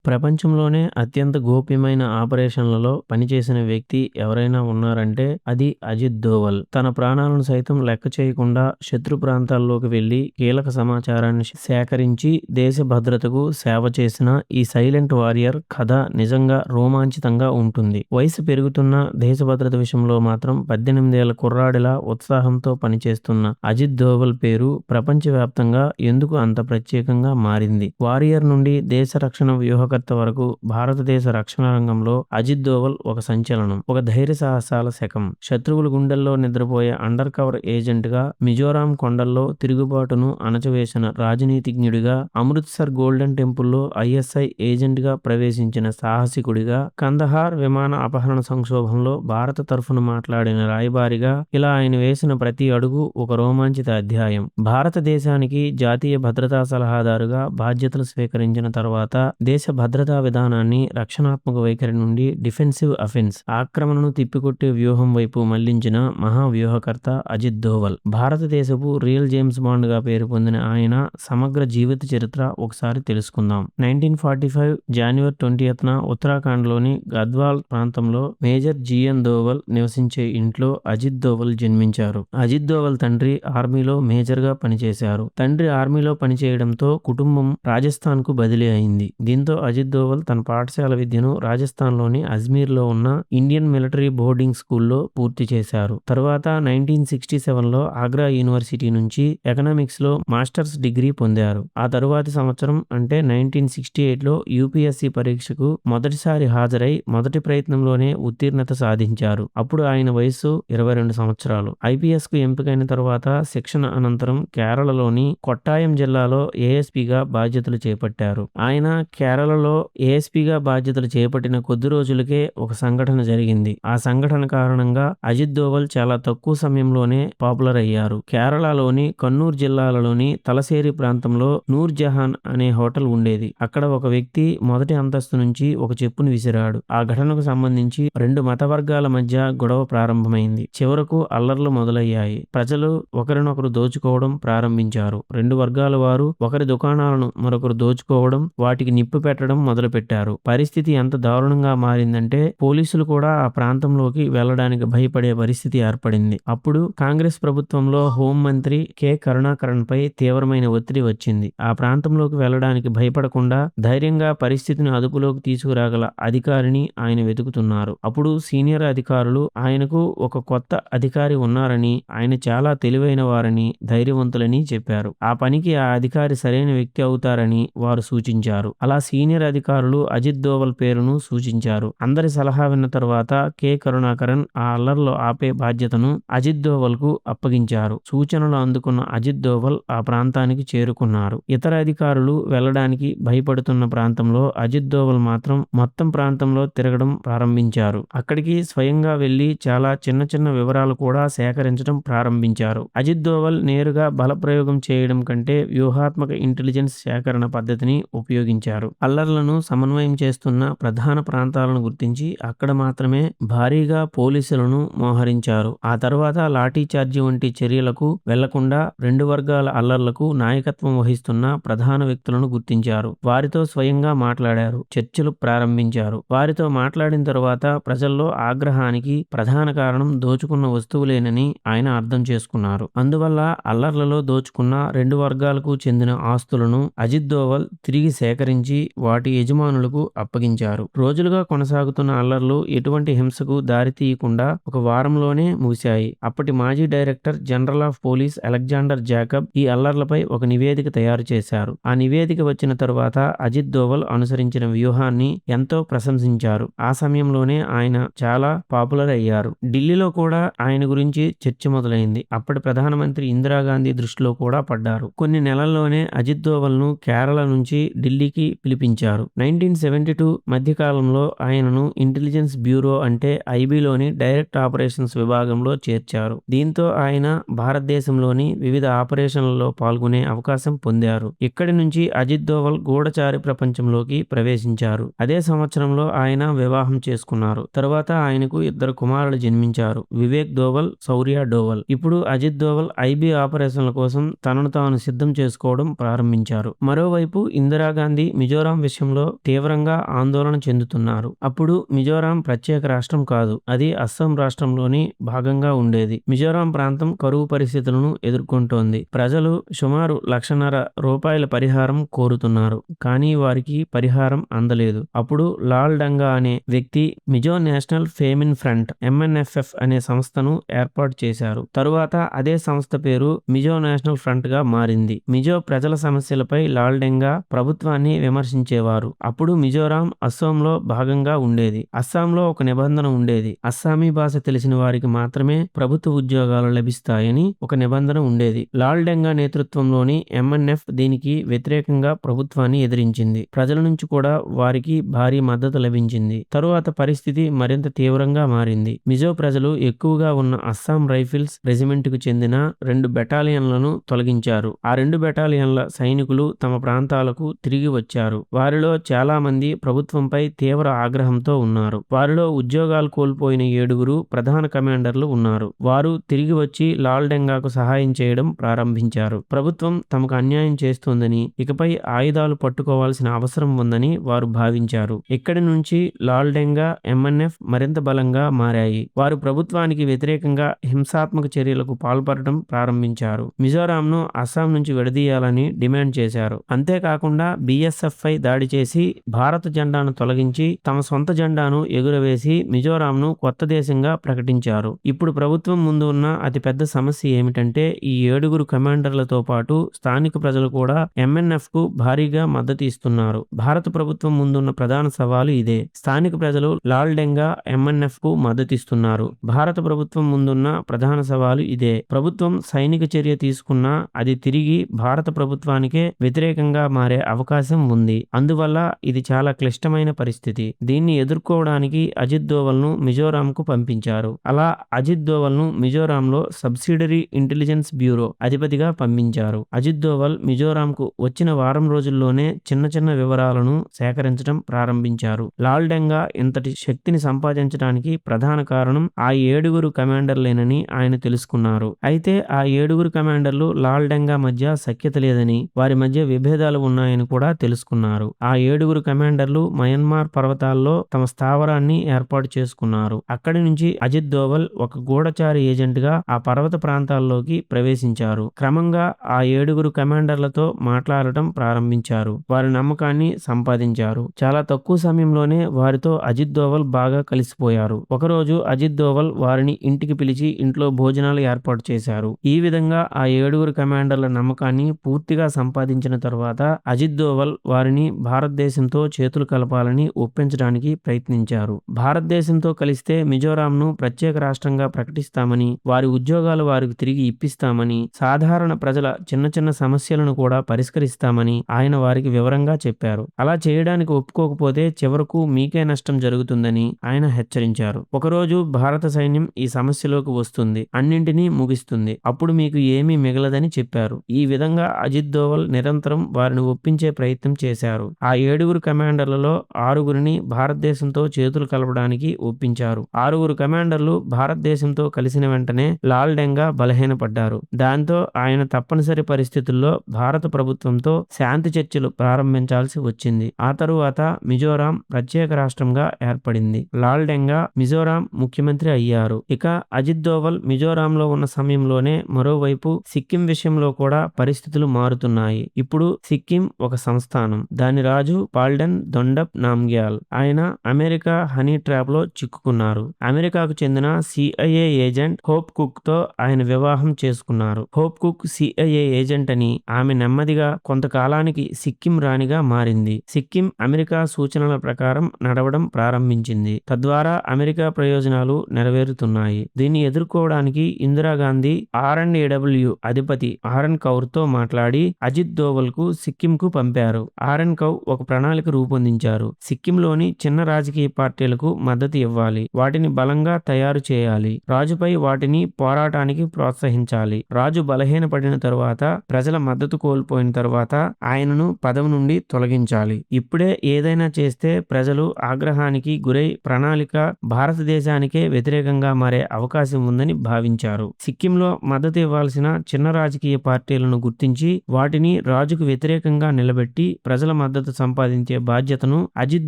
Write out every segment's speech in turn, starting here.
ప్రపంచంలోనే అత్యంత గోప్యమైన ఆపరేషన్లలో పనిచేసిన వ్యక్తి ఎవరైనా ఉన్నారంటే అది అజిత్ దోవల్. తన ప్రాణాలను సైతం లెక్క చేయకుండా శత్రు ప్రాంతాల్లోకి వెళ్లి కీలక సమాచారాన్ని సేకరించి దేశ భద్రతకు సేవ చేసిన ఈ సైలెంట్ వారియర్ కథ నిజంగా రోమాంచితంగా ఉంటుంది. వయసు పెరుగుతున్న దేశ భద్రత విషయంలో మాత్రం 18 ఏళ్ల కుర్రాడిలా ఉత్సాహంతో పనిచేస్తున్న అజిత్ దోవల్ పేరు ప్రపంచవ్యాప్తంగా ఎందుకు అంత ప్రత్యేకంగా మారింది? వారియర్ నుండి దేశ రక్షణ వ్యూహకర్త వరకు భారతదేశ రక్షణ రంగంలో అజిత్ దోవల్ ఒక సంచలనం, ఒక ధైర్య సాహసాల శకం. శత్రువుల గుండెల్లో నిద్రపోయే అండర్ కవర్ ఏజెంట్ గా, మిజోరాం కొండల్లో తిరుగుబాటును అణచివేసిన రాజనీతిజ్ఞుడిగా, అమృత్సర్ గోల్డెన్ టెంపుల్లో ఐఎస్ఐ ఏజెంట్ గా ప్రవేశించిన సాహసికుడిగా, కందహార్ విమాన అపహరణ సంక్షోభంలో భారత తరఫున మాట్లాడిన రాయబారిగా, ఇలా ఆయన వేసిన ప్రతి అడుగు ఒక రోమాంచిత అధ్యాయం. భారతదేశానికి జాతీయ భద్రతా సలహాదారుగా బాధ్యతలు స్వీకరించిన తర్వాత దేశ భద్రతా విధానాన్ని రక్షణాత్మక వైఖరి నుండి డిఫెన్సివ్ అఫెన్స్, ఆక్రమణను తిప్పికొట్టే వ్యూహం వైపు మళ్లించిన మహా వ్యూహకర్త అజిత్ దోవల్. భారతదేశపు రియల్ జేమ్స్ బాండ్ గా పేరు పొందిన ఆయన సమగ్ర జీవిత చరిత్ర ఒకసారి తెలుసుకుందాం. 1945 జనవరి 20న ఉత్తరాఖండ్లోని గద్వాల్ ప్రాంతంలో మేజర్ జిఎన్ దోవల్ నివసించే ఇంట్లో అజిత్ దోవల్ జన్మించారు. అజిత్ దోవల్ తండ్రి ఆర్మీలో మేజర్ గా పనిచేశారు. తండ్రి ఆర్మీలో పనిచేయడంతో కుటుంబం రాజస్థాన్ కు బదిలీ అయింది. దీంతో అజిత్ దోవల్ తన పాఠశాల విద్యను రాజస్థాన్లోని అజ్మీర్లో ఉన్న ఇండియన్ మిలిటరీ బోర్డింగ్ స్కూల్లో పూర్తి చేశారు. తరువాత 1967లో ఆగ్రా యూనివర్సిటీ నుంచి ఎకనామిక్స్ లో మాస్టర్స్ డిగ్రీ పొందారు. ఆ తరువాతి సంవత్సరం అంటే 1968లో యూపీఎస్సీ పరీక్షకు మొదటిసారి హాజరై మొదటి ప్రయత్నంలోనే ఉత్తీర్ణత సాధించారు. అప్పుడు ఆయన వయస్సు 22 సంవత్సరాలు. ఐపీఎస్ కు ఎంపికైన తరువాత శిక్షణ అనంతరం కేరళలోని కొట్టాయం జిల్లాలో ఏఎస్పీగా బాధ్యతలు చేపట్టారు. ఆయన కేరళలో ఏఎస్పీగా బాధ్యతలు చేపట్టిన కొద్ది రోజులకే ఒక సంఘటన జరిగింది. ఆ సంఘటన కారణంగా అజిత్ దోవల్ చాలా తక్కువ సమయంలోనే పాపులర్ అయ్యారు. కేరళలోని కన్నూర్ జిల్లాలోని తలసేరి ప్రాంతంలో నూర్ జహాన్ అనే హోటల్ ఉండేది. అక్కడ ఒక వ్యక్తి మొదటి అంతస్తు నుంచి ఒక చెప్పును విసిరాడు. ఆ ఘటనకు సంబంధించి రెండు మత వర్గాల మధ్య గొడవ ప్రారంభమైంది. చివరకు అల్లర్లు మొదలయ్యాయి. ప్రజలు ఒకరినొకరు దోచుకోవడం ప్రారంభించారు. రెండు వర్గాల వారు ఒకరి దుకాణాలను మరొకరు దోచుకోవడం, వాటికి నిప్పు పెట్టడం మొదలుపెట్టారు. పరిస్థితి ఎంత దారుణంగా మారిందంటే పోలీసులు కూడా ఆ ప్రాంతంలోకి వెళ్లడానికి భయపడే పరిస్థితి ఏర్పడింది. అప్పుడు కాంగ్రెస్ ప్రభుత్వంలో హోంమంత్రి కె కరుణాకరణ్ పై తీవ్రమైన ఒత్తిడి వచ్చింది. ఆ ప్రాంతంలోకి వెళ్లడానికి భయపడకుండా ధైర్యంగా పరిస్థితిని అదుపులోకి తీసుకురాగల అధికారిని ఆయన వెతుకుతున్నారు. అప్పుడు సీనియర్ అధికారులు ఆయనకు ఒక కొత్త అధికారి ఉన్నారని, ఆయన చాలా తెలివైన వారని, ధైర్యవంతులని చెప్పారు. ఆ పనికి ఆ అధికారి సరైన వ్యక్తి అవుతారని వారు సూచించారు. అలా సీనియర్ అధికారులు అజిత్ దోవల్ పేరును సూచించారు. అందరి సలహా విన్న తర్వాత కె కరుణాకరన్ ఆ అల్లర్లు ఆపే బాధ్యతను అజిత్ దోవల్ కు అప్పగించారు. సూచనలు అందుకున్న అజిత్ దోవల్ ఆ ప్రాంతానికి చేరుకున్నారు. ఇతర అధికారులు వెళ్లడానికి భయపడుతున్న ప్రాంతంలో అజిత్ దోవల్ మాత్రం మొత్తం ప్రాంతంలో తిరగడం ప్రారంభించారు. అక్కడికి స్వయంగా వెళ్లి చాలా చిన్న చిన్న వివరాలు కూడా సేకరించడం ప్రారంభించారు. అజిత్ దోవల్ నేరుగా బలప్రయోగం చేయడం కంటే వ్యూహాత్మక ఇంటెలిజెన్స్ సేకరణ పద్ధతిని ఉపయోగించారు. అల్లర్లను సమన్వయం చేస్తున్న ప్రధాన ప్రాంతాలను గుర్తించి అక్కడ మాత్రమే భారీగా పోలీసులను మోహరించారు. ఆ తర్వాత లాఠీ చార్జీ వంటి చర్యలకు వెళ్లకుండా రెండు వర్గాల అల్లర్లకు నాయకత్వం వహిస్తున్న ప్రధాన వ్యక్తులను గుర్తించారు. వారితో స్వయంగా మాట్లాడారు. చర్చలు ప్రారంభించారు. వారితో మాట్లాడిన తరువాత ప్రజల్లో ఆగ్రహానికి ప్రధాన కారణం దోచుకున్న వస్తువులేనని ఆయన అర్థం చేసుకున్నారు. అందువల్ల అల్లర్లలో దోచుకున్న రెండు వర్గాలకు చెందిన ఆస్తులను అజిత్ దోవల్ తిరిగి సేకరించి వాటి యజమానులకు అప్పగించారు. రోజులుగా కొనసాగుతున్న అల్లర్లు ఎటువంటి హింసకు దారితీయకుండా ఒక వారంలోనే ముగిశాయి. అప్పటి మాజీ director general of police Alexander Jacob ఈ అల్లర్లపై ఒక నివేదిక తయారు చేశారు. ఆ నివేదిక వచ్చిన తరువాత అజిత్ దోవల్ అనుసరించిన వ్యూహాన్ని ఎంతో ప్రశంసించారు. ఆ సమయంలోనే ఆయన చాలా పాపులర్ అయ్యారు. ఢిల్లీలో కూడా ఆయన గురించి చర్చ మొదలైంది. అప్పటి ప్రధానమంత్రి ఇందిరాగాంధీ దృష్టిలో కూడా పడ్డారు. కొన్ని నెలల్లోనే అజిత్ దోవల్ ను కేరళ నుంచి ఢిల్లీకి పిలిపించారు. 1972 మధ్యకాలంలో ఆయనను ఇంటెలిజెన్స్ బ్యూరో అంటే ఐబీలోని డైరెక్ట్ ఆపరేషన్స్ విభాగంలో చేర్చారు. దీంతో ఆయన భారతదేశంలోని వివిధ ఆపరేషన్లలో పాల్గొనే అవకాశం పొందారు. ఇక్కడి నుంచి అజిత్ దోవల్ గూఢచారి ప్రపంచంలోకి ప్రవేశించారు. అదే సంవత్సరంలో ఆయన వివాహం చేసుకున్నారు. తరువాత ఆయనకు ఇద్దరు కుమారులు జన్మించారు, వివేక్ దోవల్, శౌర్య డోవల్. ఇప్పుడు అజిత్ దోవల్ ఐబీ ఆపరేషన్ల కోసం తనను తాను సిద్ధం చేసుకోవడం ప్రారంభించారు. మరోవైపు ఇందిరాగాంధీ మిజోరాం విషయం విషయంలో తీవ్రంగా ఆందోళన చెందుతున్నారు. అప్పుడు మిజోరాం ప్రత్యేక రాష్ట్రం కాదు, అది అస్సాం రాష్ట్రంలోని భాగంగా ఉండేది. మిజోరాం ప్రాంతం కరువు పరిస్థితులను ఎదుర్కొంటోంది. ప్రజలు సుమారు రూ. 1,50,000 పరిహారం కోరుతున్నారు, కానీ వారికి పరిహారం అందలేదు. అప్పుడు లాల్ డంగా అనే వ్యక్తి మిజో నేషనల్ ఫేమిన్ ఫ్రంట్ MNFF అనే సంస్థను ఏర్పాటు చేశారు. తరువాత అదే సంస్థ పేరు మిజో నేషనల్ ఫ్రంట్ గా మారింది. మిజో ప్రజల సమస్యలపై లాల్ డెంగా ప్రభుత్వాన్ని విమర్శించేవారు. అప్పుడు మిజోరాం అస్సాంలో భాగంగా ఉండేది. అస్సాంలో ఒక నిబంధన ఉండేది. అస్సామీ భాష తెలిసిన వారికి మాత్రమే ప్రభుత్వ ఉద్యోగాలు లభిస్తాయని ఒక నిబంధన ఉండేది. లాల్ డెంగా నేతృత్వంలోని MNF దీనికి వ్యతిరేకంగా ప్రభుత్వాన్ని ఎదిరించింది. ప్రజల నుంచి కూడా వారికి భారీ మద్దతు లభించింది. తరువాత పరిస్థితి మరింత తీవ్రంగా మారింది. మిజో ప్రజలు ఎక్కువగా ఉన్న అస్సాం రైఫిల్స్ రెజిమెంట్కు చెందిన 2 బెటాలియన్లను తొలగించారు. ఆ 2 బెటాలియన్ల సైనికులు తమ ప్రాంతాలకు తిరిగి వచ్చారు. వారిలో చాలా మంది ప్రభుత్వంపై తీవ్ర ఆగ్రహంతో ఉన్నారు. వారిలో ఉద్యోగాలు కోల్పోయిన 7 ప్రధాన కమాండర్లు ఉన్నారు. వారు తిరిగి వచ్చి లాల్ డెంగాకు సహాయం చేయడం ప్రారంభించారు. ప్రభుత్వం తమకు అన్యాయం చేస్తోందని, ఇకపై ఆయుధాలు పట్టుకోవాల్సిన అవసరం ఉందని వారు భావించారు. ఇక్కడి నుంచి లాల్ డెంగా, MNF మరింత బలంగా మారాయి. వారు ప్రభుత్వానికి వ్యతిరేకంగా హింసాత్మక చర్యలకు పాల్పడటం ప్రారంభించారు. మిజోరాంను అస్సాం నుంచి విడదీయాలని డిమాండ్ చేశారు. అంతేకాకుండా BSF పై దాడి చేసి భారత జెండాను తొలగించి తమ సొంత జెండాను ఎగురవేసి మిజోరాంను కొత్త దేశంగా ప్రకటించారు. ఇప్పుడు ప్రభుత్వం ముందు ఉన్న అతిపెద్ద సమస్య ఏమిటంటే ఈ 7 కమాండర్లతో పాటు స్థానిక ప్రజలు కూడా MNF కు భారీగా మద్దతు ఇస్తున్నారు. భారత ప్రభుత్వం ముందున్న ప్రధాన సవాలు ఇదే. స్థానిక ప్రజలు లాల్ డెంగా, MNF కు మద్దతిస్తున్నారు. భారత ప్రభుత్వం ముందున్న ప్రధాన సవాలు ఇదే. ప్రభుత్వం సైనిక చర్య తీసుకున్నా అది తిరిగి భారత ప్రభుత్వానికే వ్యతిరేకంగా మారే అవకాశం ఉంది. అందువల్ల ఇది చాలా క్లిష్టమైన పరిస్థితి. దీన్ని ఎదుర్కోవడానికి అజిత్ దోవల్ను మిజోరాంకు పంపించారు. అలా అజిత్ దోవల్ను మిజోరాంలో సబ్సిడరీ ఇంటెలిజెన్స్ బ్యూరో అధిపతిగా పంపించారు. అజిత్ దోవల్ మిజోరాంకు వచ్చిన వారం రోజుల్లోనే చిన్న చిన్న వివరాలను సేకరించడం ప్రారంభించారు. లాల్ డెంగా ఇంతటి శక్తిని సంపాదించడానికి ప్రధాన కారణం ఆ 7 కమాండర్లేనని ఆయన తెలుసుకున్నారు. అయితే ఆ 7 కమాండర్లు లాల్ డెంగా మధ్య సఖ్యత లేదని, వారి మధ్య విభేదాలు ఉన్నాయని కూడా తెలుసుకున్నారు. ఆ 7 కమాండర్లు మయన్మార్ పర్వతాల్లో తమ స్థావరాన్ని ఏర్పాటు చేసుకున్నారు. అక్కడి నుంచి అజిత్ దోవల్ ఒక గూఢచారి ఏజెంట్ గా ఆ పర్వత ప్రాంతాల్లోకి ప్రవేశించారు. క్రమంగా ఆ 7 కమాండర్లతో మాట్లాడటం ప్రారంభించారు. వారి నమ్మకాన్ని సంపాదించారు. చాలా తక్కువ సమయంలోనే వారితో అజిత్ దోవల్ బాగా కలిసిపోయారు. ఒకరోజు అజిత్ దోవల్ వారిని ఇంటికి పిలిచి ఇంట్లో భోజనాలు ఏర్పాటు చేశారు. ఈ విధంగా ఆ 7 కమాండర్ల నమ్మకాన్ని పూర్తిగా సంపాదించిన తరువాత అజిత్ దోవల్ వారిని భారతదేశంతో చేతులు కలపాలని ఒప్పించడానికి ప్రయత్నించారు. భారతదేశంతో కలిస్తే మిజోరాంను ప్రత్యేక రాష్ట్రంగా ప్రకటిస్తామని, వారి ఉద్యోగాలు వారికి తిరిగి ఇప్పిస్తామని, సాధారణ ప్రజల చిన్న చిన్న సమస్యలను కూడా పరిష్కరిస్తామని ఆయన వారికి వివరంగా చెప్పారు. అలా చేయడానికి ఒప్పుకోకపోతే చివరకు మీకే నష్టం జరుగుతుందని ఆయన హెచ్చరించారు. ఒకరోజు భారత సైన్యం ఈ సమస్యలోకి వస్తుంది, అన్నింటినీ ముగిస్తుంది, అప్పుడు మీకు ఏమీ మిగలదని చెప్పారు. ఈ విధంగా అజిత్ దోవల్ నిరంతరం వారిని ఒప్పించే ప్రయత్నం చేశారు. ఆ 7 కమాండర్లలో 6 భారతదేశంతో చేతులు కలపడానికి ఒప్పించారు. 6 కమాండర్లు భారతదేశంతో కలిసిన వెంటనే లాల్ డెంగా బలహీనపడ్డారు. దాంతో ఆయన తప్పనిసరి పరిస్థితుల్లో భారత ప్రభుత్వంతో శాంతి చర్చలు ప్రారంభించాల్సి వచ్చింది. ఆ తరువాత మిజోరాం ప్రత్యేక రాష్ట్రంగా ఏర్పడింది. లాల్ డెంగా మిజోరాం ముఖ్యమంత్రి అయ్యారు. ఇక అజిత్ దోవల్ మిజోరాంలో ఉన్న సమయంలోనే మరోవైపు సిక్కిం విషయంలో కూడా పరిస్థితులు మారుతున్నాయి. ఇప్పుడు సిక్కిం ఒక సంస్థానం. దాని రాజు పాల్డెన్ దొండప్ నామ్గ్యాల్. ఆయన అమెరికా హనీ ట్రాప్ లో చిక్కుకున్నారు. అమెరికాకు చెందిన CIA ఏజెంట్ హోప్ కుక్ తో ఆయన వివాహం చేసుకున్నారు. హోప్ కుక్ CIA ఏజెంట్ అని ఆమె నెమ్మదిగా కొంతకాలానికి సిక్కిం రాణిగా మారింది. సిక్కిం అమెరికా సూచనల ప్రకారం నడవడం ప్రారంభించింది. తద్వారా అమెరికా ప్రయోజనాలు నెరవేరుతున్నాయి. దీన్ని ఎదుర్కోవడానికి ఇందిరాగాంధీ RNAW అధిపతి RN కౌర్ తో మాట్లాడి అజిత్ దోవల్ కు సిక్కింకు పంపారు. RN కౌర్ ఒక ప్రణాళిక రూపొందించారు. సిక్కింలోని చిన్న రాజకీయ పార్టీలకు మద్దతు ఇవ్వాలి, వాటిని బలంగా తయారు చేయాలి, రాజుపై వాటిని పోరాటానికి ప్రోత్సహించాలి. రాజు బలహీనపడిన తరువాత, ప్రజల మద్దతు కోల్పోయిన తరువాత ఆయనను పదవి నుండి తొలగించాలి. ఇప్పుడే ఏదైనా చేస్తే ప్రజలు ఆగ్రహానికి గురై ప్రణాళిక భారతదేశానికే వ్యతిరేకంగా మారే అవకాశం ఉందని భావించారు. సిక్కింలో మద్దతు ఇవ్వాల్సిన చిన్న రాజకీయ పార్టీలను గుర్తించి వాటిని రాజుకు వ్యతిరేకంగా నిలబెట్టి ప్రజల మద్దతు మద్దతు సంపాదించే బాధ్యతను అజిత్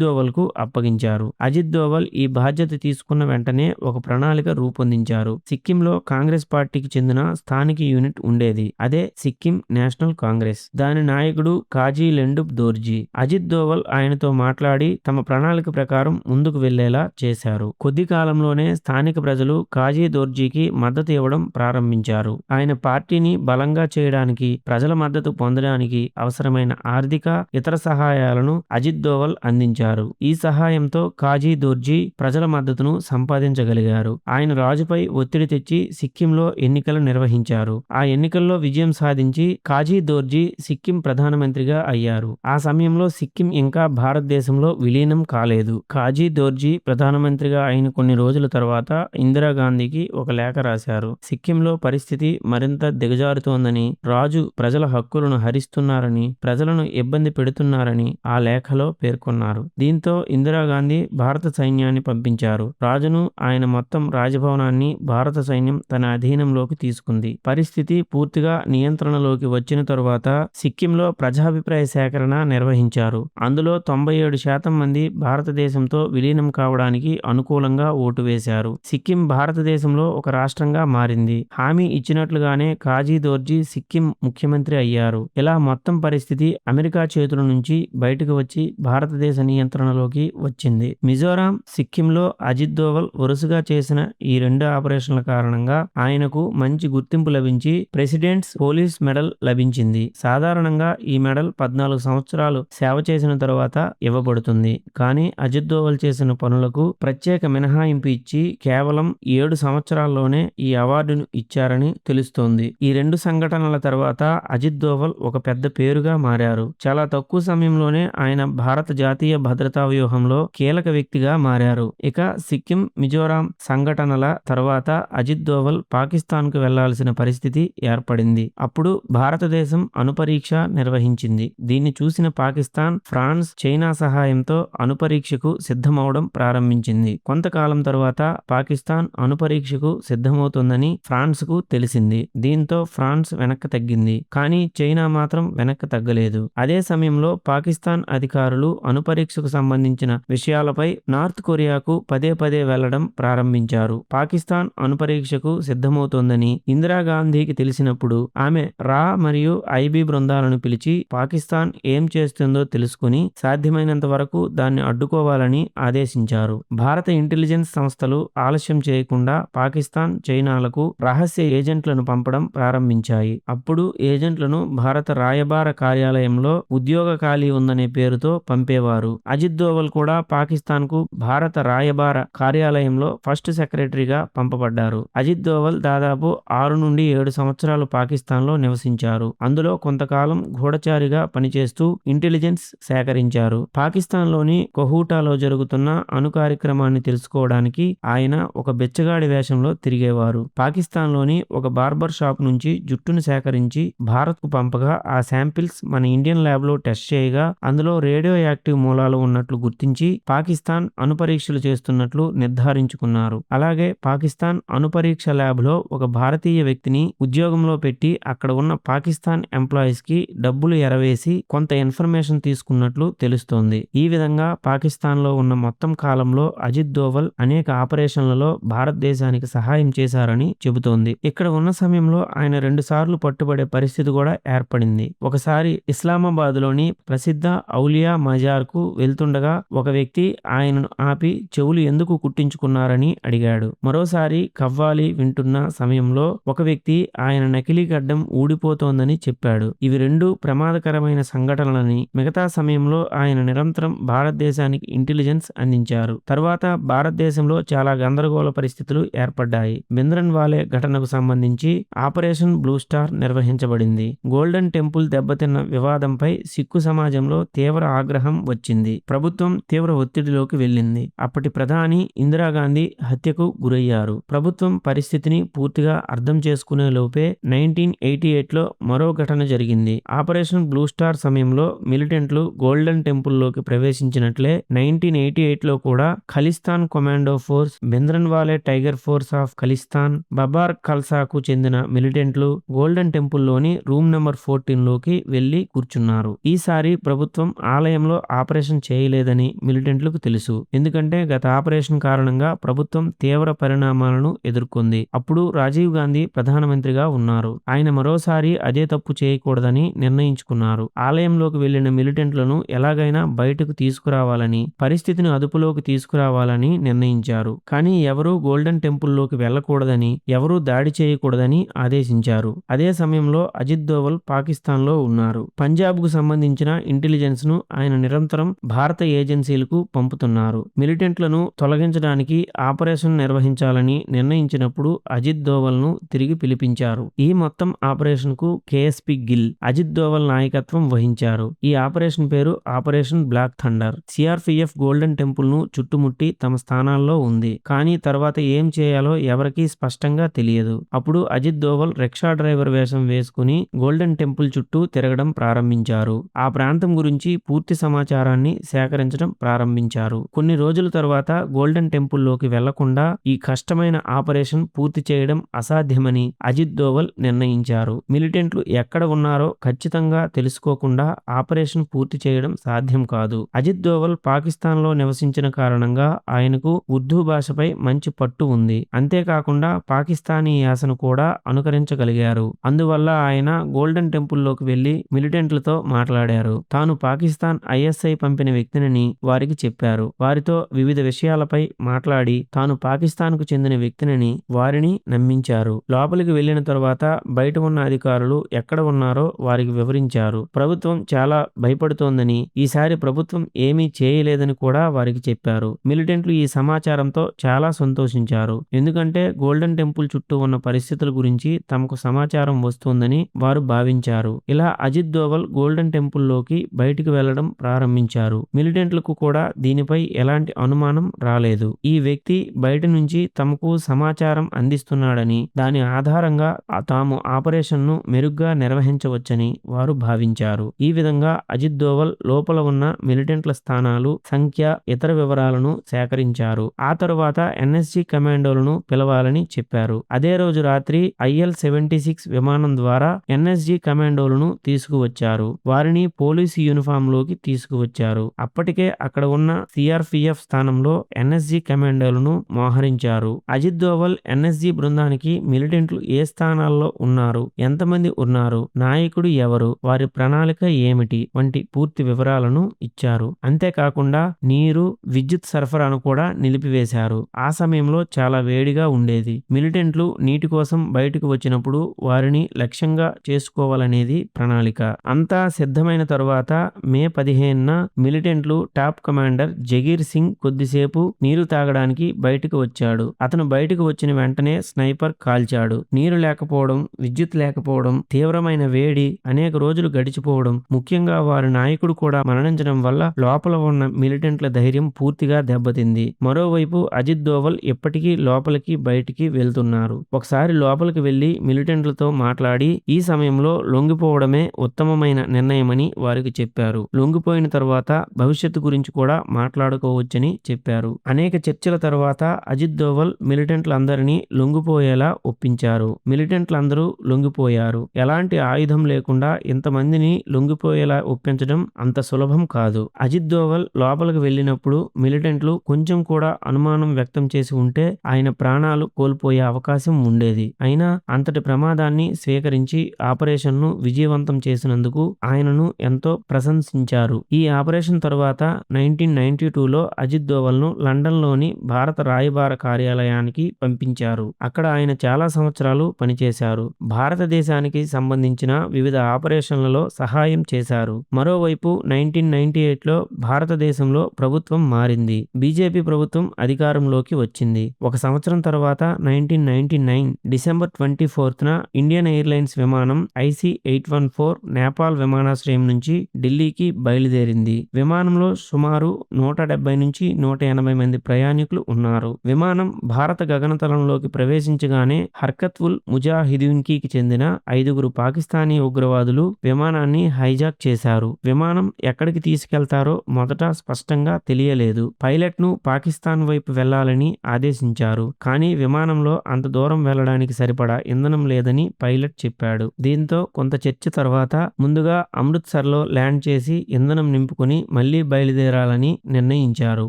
దోవల్కు అప్పగించారు. అజిత్ దోవల్ ఈ బాధ్యత తీసుకున్న వెంటనే ఒక ప్రణాళిక రూపొందించారు. సిక్కింలో కాంగ్రెస్ పార్టీకి చెందిన స్థానిక యూనిట్ ఉండేది. అదే సిక్కిం నేషనల్ కాంగ్రెస్. దాని నాయకుడు కాజీ లెండుప్ దోర్జీ. అజిత్ దోవల్ ఆయనతో మాట్లాడి తమ ప్రణాళిక ప్రకారం ముందుకు వెళ్లేలా చేశారు. కొద్ది కాలంలోనే స్థానిక ప్రజలు కాజీ దోర్జీకి మద్దతు ఇవ్వడం ప్రారంభించారు. ఆయన పార్టీని బలంగా చేయడానికి, ప్రజల మద్దతు పొందడానికి అవసరమైన ఆర్థిక, ఇతర సహాయాలను అజిత్ దోవల్ అందించారు. ఈ సహాయంతో కాజీ దోర్జీ ప్రజల మద్దతును సంపాదించగలిగారు. ఆయన రాజుపై ఒత్తిడి తెచ్చి సిక్కింలో ఎన్నికలు నిర్వహించారు. ఆ ఎన్నికల్లో విజయం సాధించి కాజీ దోర్జీ సిక్కిం ప్రధానమంత్రిగా అయ్యారు. ఆ సమయంలో సిక్కిం ఇంకా భారతదేశంలో విలీనం కాలేదు. కాజీ దోర్జీ ప్రధానమంత్రిగా అయిన కొన్ని రోజుల తర్వాత ఇందిరాగాంధీకి ఒక లేఖ రాశారు. సిక్కింలో పరిస్థితి మరింత దిగజారుతోందని, రాజు ప్రజల హక్కులను హరిస్తున్నారని, ప్రజలను ఇబ్బంది పెడుతున్నారని ఆ లేఖలో పేర్కొన్నారు. దీంతో ఇందిరాగాంధీ భారత సైన్యాన్ని పంపించారు. రాజును, ఆయన మొత్తం రాజభవనాన్ని భారత సైన్యం తన అధీనంలోకి తీసుకుంది. పరిస్థితి పూర్తిగా నియంత్రణలోకి వచ్చిన తరువాత సిక్కింలో ప్రజాభిప్రాయ సేకరణ నిర్వహించారు. అందులో 97% మంది భారతదేశంతో విలీనం కావడానికి అనుకూలంగా ఓటు వేశారు. సిక్కిం భారతదేశంలో ఒక రాష్ట్రంగా మారింది. హామీ ఇచ్చినట్లుగానే కాజీ దోర్జీ సిక్కిం ముఖ్యమంత్రి అయ్యారు. ఇలా మొత్తం పరిస్థితి అమెరికా చేతుల నుంచి బయటకు వచ్చి భారతదేశ నియంత్రణలోకి వచ్చింది. మిజోరాం, సిక్కింలో అజిత్ దోవల్ వరుసగా చేసిన ఈ 2 ఆపరేషన్ల కారణంగా ఆయనకు మంచి గుర్తింపు లభించి ప్రెసిడెంట్స్ పోలీస్ మెడల్ లభించింది. సాధారణంగా ఈ మెడల్ 14 సంవత్సరాలు సేవ చేసిన తరువాత ఇవ్వబడుతుంది. కానీ అజిత్ దోవల్ చేసిన పనులకు ప్రత్యేక మినహాయింపు ఇచ్చి కేవలం 7 సంవత్సరాల్లోనే ఈ అవార్డును ఇచ్చారని తెలుస్తోంది. ఈ 2 సంఘటనల తర్వాత అజిత్ దోవల్ ఒక పెద్ద పేరుగా మారారు. చాలా తక్కువ సమయంలోనే ఆయన భారత జాతీయ భద్రతా వ్యూహంలో కీలక వ్యక్తిగా మారారు. ఇక సిక్కిం, మిజోరాం సంఘటనల తర్వాత అజిత్ దోవల్ పాకిస్తాన్కు వెళ్లాల్సిన పరిస్థితి ఏర్పడింది. అప్పుడు భారతదేశం అణుపరీక్ష నిర్వహించింది. దీన్ని చూసిన పాకిస్తాన్, ఫ్రాన్స్, చైనా సహాయంతో అణుపరీక్షకు సిద్ధమవడం ప్రారంభించింది. కొంతకాలం తరువాత పాకిస్తాన్ అణుపరీక్షకు సిద్ధమవుతుందని ఫ్రాన్స్ కు తెలిసింది. దీంతో ఫ్రాన్స్ వెనక్కి తగ్గింది. కానీ చైనా మాత్రం వెనక్కి తగ్గలేదు. అదే సమయంలో పాకిస్తాన్ అధికారులు అణుపరీక్షకు సంబంధించిన విషయాలపై నార్త్ కొరియాకు పదే పదే వెళ్లడం ప్రారంభించారు. పాకిస్తాన్ అణుపరీక్షకు సిద్ధమవుతోందని ఇందిరాగాంధీకి తెలిసినప్పుడు ఆమె రా మరియు ఐబీ బృందాలను పిలిచి పాకిస్తాన్ ఏం చేస్తుందో తెలుసుకుని సాధ్యమైనంత వరకు దాన్ని అడ్డుకోవాలని ఆదేశించారు. భారత ఇంటెలిజెన్స్ సంస్థలు ఆలస్యం చేయకుండా పాకిస్తాన్, చైనాలకు రహస్య ఏజెంట్లను పంపడం ప్రారంభించాయి. అప్పుడు ఏజెంట్లను భారత రాయబార కార్యాలయంలో ఉద్యోగ ఖాళీ ఉందనే పేరుతో పంపేవారు. అజిత్ దోవల్ కూడా పాకిస్తాన్ కు భారత రాయబార కార్యాలయంలో ఫస్ట్ సెక్రటరీగా పంపబడ్డారు. అజిత్ దోవల్ దాదాపు 6 నుండి 7 సంవత్సరాలు పాకిస్తాన్లో నివసించారు. అందులో కొంతకాలం గూఢచారిగా పనిచేస్తూ ఇంటెలిజెన్స్ సేకరించారు. పాకిస్తాన్లోని కొహూటాలో జరుగుతున్న అణు కార్యక్రమాన్ని తెలుసుకోవడానికి ఆయన ఒక బెచ్చగాడి వేషంలో తిరిగేవారు. పాకిస్తాన్లోని ఒక బార్బర్ షాప్ నుంచి జుట్టును సేకరించి భారత్కు పంపగా ఆ శాంపిల్స్ మన ఇండియన్ ల్యాబ్లో టెస్ట్ చేయగా అందులో రేడియో యాక్టివ్ మూలాలు ఉన్నట్లు గుర్తించి పాకిస్తాన్ అణుపరీక్షలు చేస్తున్నట్లు నిర్ధారించుకున్నారు. అలాగే పాకిస్తాన్ అణుపరీక్ష ల్యాబ్లో ఒక భారతీయ వ్యక్తిని ఉద్యోగంలో పెట్టి అక్కడ ఉన్న పాకిస్తాన్ ఎంప్లాయీస్ కి డబ్బులు ఎరవేసి కొంత ఇన్ఫర్మేషన్ తీసుకున్నట్లు తెలుస్తోంది. ఈ విధంగా పాకిస్తాన్లో ఉన్న మొత్తం కాలంలో అజిత్ దోవల్ అనేక ఆపరేషన్లలో భారతదేశానికి సహాయం చేశారని చెబుతోంది. ఇక్కడ ఉన్న సమయంలో ఆయన 2 సార్లు పట్టుబడే పరిస్థితి కూడా ఏర్పడింది. ఒకసారి ఇస్లామాబాద్లోని ప్రసిద్ధ ఔలియా మజార్ కు వెళ్తుండగా ఒక వ్యక్తి ఆయనను ఆపి చెవులు ఎందుకు కుట్టించుకున్నారని అడిగాడు. మరోసారి కవ్వాలి వింటున్న సమయంలో ఒక వ్యక్తి ఆయన నకిలీ గడ్డం ఊడిపోతోందని చెప్పాడు. ఇవి 2 ప్రమాదకరమైన సంఘటనలని, మిగతా సమయంలో ఆయన నిరంతరం భారతదేశానికి ఇంటెలిజెన్స్ అందించారు. తర్వాత భారతదేశంలో చాలా గందరగోళ పరిస్థితులు ఏర్పడ్డాయి. భింద్రన్వాలే ఘటనకు సంబంధించి ఆపరేషన్ బ్లూ స్టార్ నిర్వహించబడింది. గోల్డెన్ టెంపుల్ దెబ్బతిన్న వివాదంపై సిక్కు సమాజంలో తీవ్ర ఆగ్రహం వచ్చింది. ప్రభుత్వం తీవ్ర ఒత్తిడిలోకి వెళ్ళింది. అప్పటి ప్రధాని ఇందిరాగాంధీ హత్యకు గురయ్యారు. ప్రభుత్వం పరిస్థితిని పూర్తిగా అర్థం చేసుకునే లోపే 1988లో మరో ఘటన జరిగింది. ఆపరేషన్ బ్లూ స్టార్ సమయంలో మిలిటెంట్లు గోల్డెన్ టెంపుల్లోకి ప్రవేశించినట్లే 1988లో కూడా Khalistan commando force, Bhindranwale tiger force of Khalistan, Babbar ఖల్సాకు చెందిన మిలిటెంట్లు గోల్డెన్ టెంపుల్లోని రూమ్ నెంబర్ 14లోకి వెళ్లి కూర్చున్నారు. ఈసారి ప్రభుత్వం ఆలయంలో ఆపరేషన్ చేయలేదని మిలిటెంట్లకు తెలుసు. ఎందుకంటే గత ఆపరేషన్ కారణంగా ప్రభుత్వం తీవ్ర పరిణామాలను ఎదుర్కొంది. అప్పుడు రాజీవ్ గాంధీ ప్రధానమంత్రిగా ఉన్నారు. ఆయన మరోసారి అదే తప్పు చేయకూడదని నిర్ణయించుకున్నారు. ఆలయంలోకి వెళ్లిన మిలిటెంట్లను ఎలాగైనా బయటకు తీసుకురావాలని, పరిస్థితిని అదుపులోకి తీసుకురావాలని నిర్ణయించారు. కానీ ఎవరూ గోల్డెన్ టెంపుల్లోకి వెళ్లకూడదని, ఎవరూ దాడి చేయకూడదని ఆదేశించారు. అదే సమయంలో అజిత్ దోవల్ పాకిస్తాన్లో ఉన్నారు. పంజాబ్కు సంబంధించిన ఇంటెలిజెన్స్ ను ఆయన నిరంతరం భారత ఏజెన్సీలకు పంపుతున్నారు. మిలిటెంట్లను తొలగించడానికి ఆపరేషన్ నిర్వహించాలని నిర్ణయించినప్పుడు అజిత్ దోవల్ ను తిరిగి పిలిపించారు. ఈ మొత్తం ఆపరేషన్ కు కేఎస్పీ గిల్, అజిత్ దోవల్ నాయకత్వం వహించారు. ఈ ఆపరేషన్ పేరు Operation Black Thunder. CRPF Golden Temple ను చుట్టుముట్టి తమ స్థానాల్లో ఉంది. కానీ తర్వాత ఏం చేయాలో ఎవరికీ స్పష్టంగా తెలియదు. అప్పుడు అజిత్ దోవల్ రిక్షా డ్రైవర్ వేషం వేసుకుని గోల్డెన్ టెంపుల్ చుట్టూ తిరగడం ప్రారంభించారు. ఆ ప్రాంతం గురించి పూర్తి సమాచారాన్ని సేకరించడం ప్రారంభించారు. కొన్ని రోజుల తర్వాత గోల్డెన్ టెంపుల్ లోకి వెళ్లకుండా ఈ కష్టమైన ఆపరేషన్ పూర్తి చేయడం అసాధ్యమని అజిత్ దోవల్ నిర్ణయించారు. మిలిటెంట్లు ఎక్కడ ఉన్నారో ఖచ్చితంగా తెలుసుకోకుండా ఆపరేషన్ పూర్తి చేయడం సాధ్యం కాదు. అజిత్ దోవల్ పాకిస్తాన్లో నివసించిన కారణంగా ఆయనకు ఉర్దూ భాషపై మంచి పట్టు ఉంది. అంతేకాకుండా పాకిస్తానీ యాసను కూడా అనుకరించగలిగారు. అందువల్ల ఆయన గోల్డెన్ టెంపుల్లోకి వెళ్లి మిలిటెంట్లతో మాట్లాడారు. తాను పాకిస్తాన్ ఐఎస్ఐ పంపిన వ్యక్తినని వారికి చెప్పారు. వారితో వివిధ విషయాలపై మాట్లాడి తాను పాకిస్తాన్కు చెందిన వ్యక్తినని వారిని నమ్మించారు. లోపలికి వెళ్లిన తరువాత బయట ఉన్న అధికారులు ఎక్కడ ఉన్నారో వారికి వివరించారు. ప్రభుత్వం చాలా భయపడుతోందని, ఈసారి ప్రభుత్వం ఏమీ చేయలేదని కూడా వారికి చెప్పారు. మిలిటెంట్లు ఈ సమాచారంతో చాలా సంతోషించారు. ఎందుకంటే గోల్డెన్ టెంపుల్ చుట్టూ ఉన్న పరిస్థితుల గురించి తమకు సమాచారం వస్తుందని వారు భావించారు. ఇలా అజిత్ దోవల్ గోల్డెన్ టెంపుల్లోకి బయటికి వెళ్లడం ప్రారంభించారు. మిలిటెంట్లకు కూడా దీనిపై ఎలాంటి అనుమానం రాలేదు. ఈ వ్యక్తి బయట నుంచి తమకు సమాచారం అందిస్తున్నాడని, దాని ఆధారంగా తాము ఆపరేషన్ ను మెరుగ్గా నిర్వహించవచ్చని వారు భావించారు. ఈ విధంగా అజిత్ దోవల్ లోపల ఉన్న మిలిటెంట్ల స్థానాలు, సంఖ్య, ఇతర వివరాలను సేకరించారు. ఆ తరువాత ఎన్ఎస్జీ కమాండోలను పిలవాలని చెప్పారు. అదే రోజు రాత్రి IL-76 విమానం ద్వారా ఎన్ఎస్జీ కమాండోలను తీసుకువచ్చారు. వారిని పోలీసు యూనిఫామ్ లోకి తీసుకువచ్చారు. అప్పటికే అక్కడ ఉన్న సిఆర్పీఎఫ్ స్థానంలో ఎన్ఎస్జీ కమాండోలను మోహరించారు. అజిత్ దోవల్ ఎన్ఎస్జీ బృందానికి మిలిటెంట్లు ఏ స్థానాల్లో ఉన్నారు, ఎంతమంది ఉన్నారు, నాయకుడు ఎవరు, వారి ప్రణాళిక ఏమిటి వంటి పూర్తి వివరాలను ఇచ్చారు. అంతేకాకుండా నీరు, విద్యుత్ సరఫరాను కూడా నిలిపివేశారు. ఆ సమయంలో చాలా వేడిగా ఉండేది. మిలిటెంట్లు నీటి కోసం బయటకు వచ్చినప్పుడు వారిని లక్ష్యంగా చేసుకోవాలనేది ప్రణాళిక. అంతా సిద్ధమైన తరువాత మే 15న మిలిటెంట్లు టాప్ కమాండర్ జగీర్ సింగ్ కొద్దిసేపు నీరు తాగడానికి బయటకు వచ్చాడు. అతను బయటకు వచ్చిన వెంటనే స్నైపర్ కాల్చాడు. నీరు లేకపోవడం, విద్యుత్ లేకపోవడం, తీవ్రమైన వేడి, అనేక రోజులు గడిచిపోవడం, ముఖ్యంగా వారి నాయకుడు కూడా మరణించడం వల్ల లోపల ఉన్న మిలిటెంట్ల ధైర్యం పూర్తిగా దెబ్బతింది. మరోవైపు అజిత్ దోవల్ ఎప్పటికీ లోపలికి బయటికి వెళ్తున్నారు. ఒకసారి లోపలికి వెళ్లి మిలిటెంట్లతో మాట్లాడి ఈ సమయంలో లొంగిపోవడమే ఉత్తమమైన నిర్ణయమని వారికి చెప్పారు. లొంగిపోయిన తర్వాత భవిష్యత్తు గురించి కూడా మాట్లాడుకోవచ్చని చెప్పారు. అనేక చర్చల తర్వాత అజిత్ దోవల్ మిలిటెంట్లందరినీ లొంగిపోయేలా ఒప్పించారు. మిలిటెంట్లందరూ లొంగిపోయారు. ఎలాంటి ఆయుధం లేకుండా ఇంతమందిని లొంగిపోయేలా ఒప్పించడం అంత సులభం కాదు. అజిత్ దోవల్ లోపలికి వెళ్ళినప్పుడు మిలిటెంట్లు కొంచెం కూడా అనుమానం వ్యక్తం చేసి ఉంటే ఆయన ప్రాణాలు కోల్పోయే అవకాశం ఉండేది. అయినా అంతటి ప్రమాదాన్ని స్వీకరించి ఆపరేషన్ ను విజయవంతం చేసినందుకు ఆయనను ఎంతో ప్రశంసించారు. ఈ ఆపరేషన్ తరువాత 1992లో అజిత్ దోవల్ ను లండన్ లోని భారత రాయబార కార్యాలయానికి పంపించారు. అక్కడ ఆయన చాలా సంవత్సరాలు పనిచేశారు. భారతదేశానికి సంబంధించిన వివిధ ఆపరేషన్లలో సహాయం చేశారు. మరోవైపు 1998లో భారతదేశంలో ప్రభుత్వం మారింది. బీజేపీ ప్రభుత్వం అధికారంలోకి వచ్చింది. ఒక సంవత్సరం తర్వాత 1999 డిసెంబర్ 24న ఇండియన్ ఎయిర్లైన్స్ విమానం IC-814 నేపాల్ విమానాశ్రయం నుంచి ఢిల్లీకి బయలుదేరింది. విమానంలో సుమారు 170 నుంచి 180 మంది ప్రయాణికులు ఉన్నారు. విమానం భారత గగనతలంలోకి ప్రవేశించగానే హర్కత్ ఉల్ ముజాహిదీన్ కి చెందిన 5 పాకిస్తానీ ఉగ్రవాదులు విమానాన్ని హైజాక్ చేశారు. విమానం ఎక్కడికి తీసుకెళ్తారో మొదట స్పష్టంగా తెలియలేదు. పైలట్ ను పాకిస్తాన్ వైపు వెళ్లాలని ఆదేశించారు. కానీ విమానంలో అంత దూరం వెళ్లడానికి సరిపడా ఇంధనం లేదని పైలట్ చెప్పాడు. దీంతో కొంత చర్చ తర్వాత ముందుగా అమృత్సర్లో ల్యాండ్ చేసి ఇంధనం నింపుకుని మళ్లీ బయలుదేరాలని నిర్ణయించారు.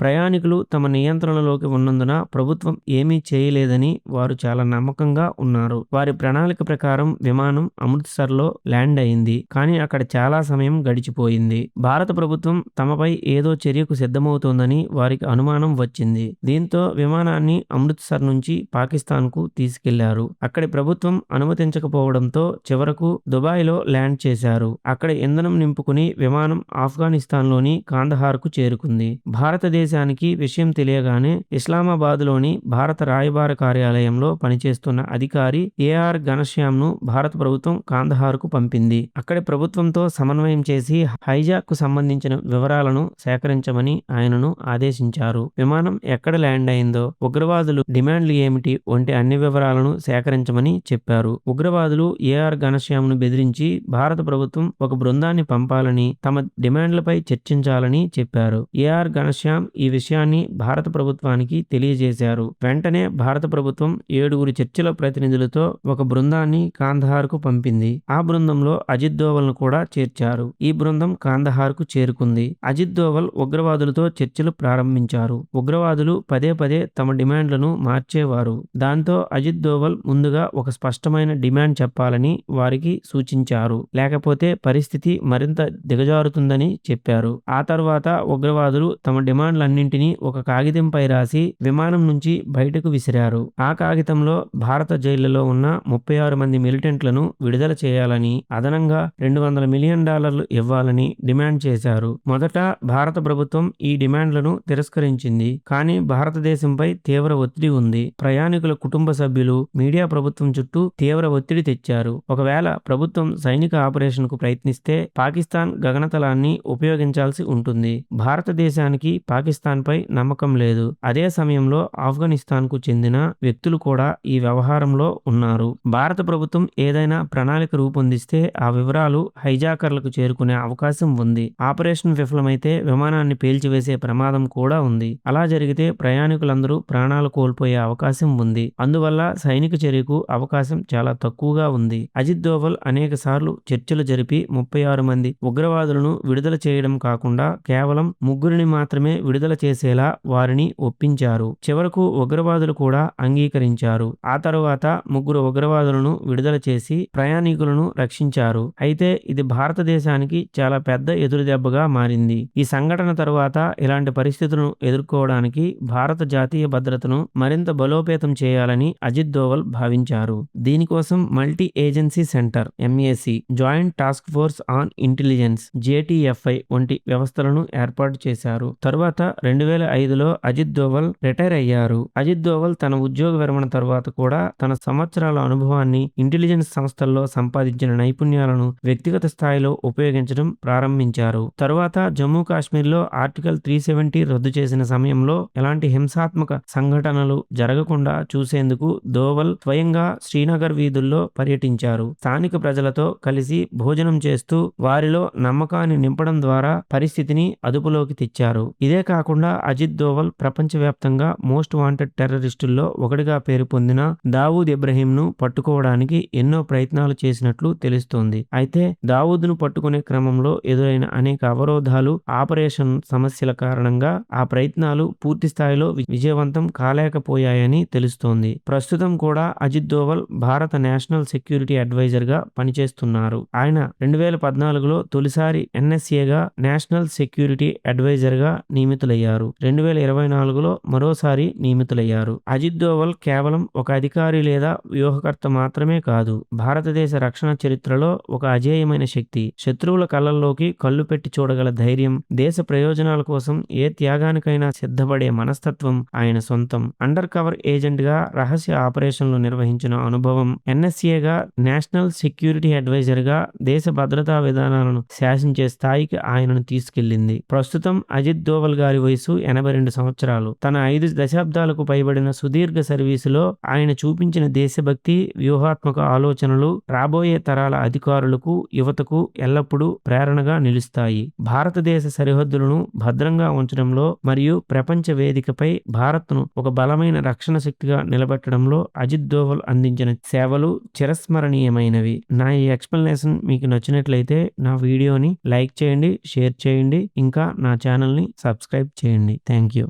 ప్రయాణికులు తమ నియంత్రణలోకి ఉన్నందున ప్రభుత్వం ఏమీ చేయలేదని వారు చాలా నమ్మకంగా ఉన్నారు. వారి ప్రణాళిక ప్రకారం విమానం అమృత్సర్లో ల్యాండ్ అయింది. కానీ అక్కడ చాలా సమయం గడిచిపోయింది. భారత ప్రభుత్వం తమపై ఏదో చర్యకు సిద్ధమవుతోందని వారికి అనుమానం వచ్చింది. దీంతో విమానాన్ని అమృత్సర్ నుంచి పాకిస్తాన్కు తీసుకెళ్లారు. అక్కడి ప్రభుత్వం అనుమతించకపోవడంతో చివరకు దుబాయ్లో ల్యాండ్ చేశారు. అక్కడ ఇంధనం నింపుకుని విమానం ఆఫ్ఘనిస్తాన్లోని కాందహార్కు చేరుకుంది. భారతదేశానికి విషయం తెలియగానే ఇస్లామాబాద్లోని భారత రాయబార కార్యాలయంలో పనిచేస్తున్న అధికారి ఏఆర్ ఘనశ్యామ్ను భారత ప్రభుత్వం కాందహార్కు పంపింది. అక్కడి ప్రభుత్వంతో సమన్వయం చేసి హైజాక్కు సంబంధించిన వివరాలను సేకరించమని ఆయనను ఆదేశించారు. విమానం ఎక్కడ ల్యాండ్ అయిందో, ఉగ్రవాదులు డిమాండ్లు ఏమిటి వంటి అన్ని వివరాలను సేకరించమని చెప్పారు. ఉగ్రవాదులు ఏఆర్ ఘనశ్యామ్ను బెదిరించి భారత ప్రభుత్వం ఒక బృందాన్ని పంపాలని, తమ డిమాండ్లపై చర్చించాలని చెప్పారు. ఏఆర్ ఘనశ్యామ్ ఈ విషయాన్ని భారత ప్రభుత్వానికి తెలియజేశారు. వెంటనే భారత ప్రభుత్వం 7 చర్చల ప్రతినిధులతో ఒక బృందాన్ని కాందహార్కు పంపింది. ఆ బృందంలో అజిత్ దోవల్ను కూడా చేర్చారు. ఈ బృందం కాందహార్కు చేరుకుంది. అజిత్ దోవల్ ఉగ్రవాదులతో చర్చలు ప్రారంభించారు. ఉగ్రవాదులు పదే పదే తమ డిమాండ్లను మార్చేవారు. దాంతో అజిత్ దోవల్ ముందుగా ఒక స్పష్టమైన డిమాండ్ చెప్పాలని వారికి సూచించారు. లేకపోతే పరిస్థితి మరింత దిగజారుతుందని చెప్పారు. ఆ తర్వాత ఉగ్రవాదులు తమ డిమాండ్లన్నింటినీ ఒక కాగితంపై రాసి విమానం నుంచి బయటకు విసిరారు. ఆ కాగితంలో భారత జైళ్లలో ఉన్న 36 మంది మిలిటెంట్లను విడుదల చేయాలని, అదనంగా $200 మిలియన్ ఇవ్వాలని డిమాండ్ చేశారు. మొదట భారత ప్రభుత్వం ఈ డిమాండ్లను తిరస్కరించింది. కానీ భారతదేశంపై తీవ్ర ఒత్తిడి ఉంది. ప్రయాణికుల కుటుంబ సభ్యులు, మీడియా ప్రభుత్వం చుట్టూ తీవ్ర ఒత్తిడి తెచ్చారు. ఒకవేళ ప్రభుత్వం సైనిక ఆపరేషన్కు ప్రయత్నిస్తే పాకిస్తాన్ గగనతలాన్ని ఉపయోగించాల్సి ఉంటుంది. భారతదేశానికి పాకిస్తాన్పై నమ్మకం లేదు. అదే సమయంలో ఆఫ్ఘనిస్తాన్కు చెందిన వ్యక్తులు కూడా ఈ వ్యవహారంలో ఉన్నారు. భారత ప్రభుత్వం ఏదైనా ప్రణాళిక రూపొందిస్తే ఆ వివరాలు హైజాకర్లకు చేరుకునే అవకాశం ఉంది. ఆపరేషన్ విఫలమైతే విమానాన్ని పేల్చివేసే ప్రమాదం కూడా ఉంది. అలా జరిగితే ప్రయాణికులందరూ ప్రాణాలు కోల్పోయే అవకాశం ఉంది. అందువల్ల సైనిక చర్యకు అవకాశం చాలా తక్కువగా ఉంది. అజిత్ దోవల్ అనేక సార్లు చర్చలు జరిపి 36 మంది ఉగ్రవాదులను విడుదల చేయడం కాకుండా కేవలం 3 మాత్రమే విడుదల చేసేలా వారిని ఒప్పించారు. చివరకు ఉగ్రవాదులు కూడా అంగీకరించారు. ఆ తరువాత 3 ఉగ్రవాదులను విడుదల చేసి ప్రయాణికులను రక్షించారు. అయితే ఇది భారతదేశానికి చాలా పెద్ద ఎదురుదెబ్బగా మారింది. ఈ సంఘటన తరువాత ఇలాంటి పరిస్థితులను ఎదుర్కోవడానికి భారత జాతీయ భద్రతను మరింత బలోపేతం చేయాలని అజిత్ దోవల్ భావించారు. దీనికోసం multi agency centre (MAC), joint task force on intelligence (JTFI) వంటి వ్యవస్థలను ఏర్పాటు చేశారు. తరువాత 2005లో అజిత్ దోవల్ రిటైర్ అయ్యారు. అజిత్ దోవల్ తన ఉద్యోగ విరమణ తరువాత కూడా తన సంవత్సరాల అనుభవాన్ని, ఇంటెలిజెన్స్ సంస్థల్లో సంపాదించిన నైపుణ్యాలను వ్యక్తిగత స్థాయిలో ఉపయోగించడం ప్రారంభించారు. తరువాత జమ్మూ కాశ్మీర్లో ఆర్టికల్ 370 రద్దు చేసిన సమయంలో ఎలాంటి హింసాత్మక సంఘటనలు జరగకుండా చూసేందుకు దోవల్ స్వయంగా శ్రీనగర్ వీధుల్లో పర్యటించారు. స్థానిక ప్రజలతో కలిసి భోజనం చేస్తూ వారిలో నమ్మకాన్ని నింపడం ద్వారా పరిస్థితిని అదుపులోకి తెచ్చారు. ఇదే కాకుండా అజిత్ దోవల్ ప్రపంచవ్యాప్తంగా మోస్ట్ వాంటెడ్ టెర్రరిస్టుల్లో ఒకటిగా పేరు పొందిన దావూద్ ఇబ్రహీంను పట్టుకోవడానికి ఎన్నో ప్రయత్నాలు చేసినట్లు తెలుస్తోంది. అయితే దావూద్ను పట్టుకునే క్రమంలో ఎదురైన అనేక అవరోధాలు, ఆపరేషన్ సమస్యల కారణంగా ఆ ప్రయత్నాలు పూర్తి స్థాయిలో విజయవంతం కాలేకపోయాయని తెలుస్తోంది. ప్రస్తుతం కూడా అజిత్ దోవల్ భారత నేషనల్ సెక్యూరిటీ అడ్వైజర్ గా పనిచేస్తున్నారు. ఆయన 2014లో తొలిసారి NSAగా నేషనల్ సెక్యూరిటీ అడ్వైజర్ గా నియమితులయ్యారు. 2024లో మరోసారి నియమితులయ్యారు. అజిత్ దోవల్ కేవలం ఒక అధికారి లేదా వ్యూహకర్త మాత్రమే కాదు, భారతదేశ రక్షణ చరిత్రలో ఒక అజేయమైన శక్తి. శత్రువుల కళ్ళల్లోకి కళ్ళు పెట్టి చూడగల ధైర్యం, దేశ ప్రయోజనాల కోసం ఏ త్యాగానికైనా సిద్ధపడే మనస్తత్వం ఆయన సొంతం. అండర్ కవర్ ఏజెంట్ గా రహస్య ఆపరేషన్లు నిర్వహించిన అనుభవం, NSAగా నేషనల్ సెక్యూరిటీ అడ్వైజర్ గా దేశ భద్రతా విధానాలను శాసించే స్థాయికి ఆయనను తీసుకెళ్లింది. ప్రస్తుతం అజిత్ దోవల్ గారి వయసు 82 సంవత్సరాలు. తన 5 దశాబ్దాలకు పైబడిన సుదీర్ఘ సర్వీసులో ఆయన చూపించిన దేశభక్తి, వ్యూహాత్మక ఆలోచనలు రాబోయే తరాల అధికారులకు, యువతకు ఎల్లప్పుడూ ప్రేరణగా నిలుస్తాయి. భారతదేశ సరిహద్దులను భద్రంగా ఉంచడంలో మరియు ప్రపంచ వేదికపై భారత్ను ఒక బలమైన రక్షణ శక్తిగా నిలబెట్టడంలో అజిత్ దోవల్ అందించిన సేవలు చిరస్మరణీయమైనవి. నా ఈ ఎక్స్ప్లెనేషన్ మీకు నచ్చినట్లయితే నా వీడియోని లైక్ చేయండి, షేర్ చేయండి. ఇంకా నా ఛానల్‌ని సబ్స్క్రైబ్ చేయండి. Thank you.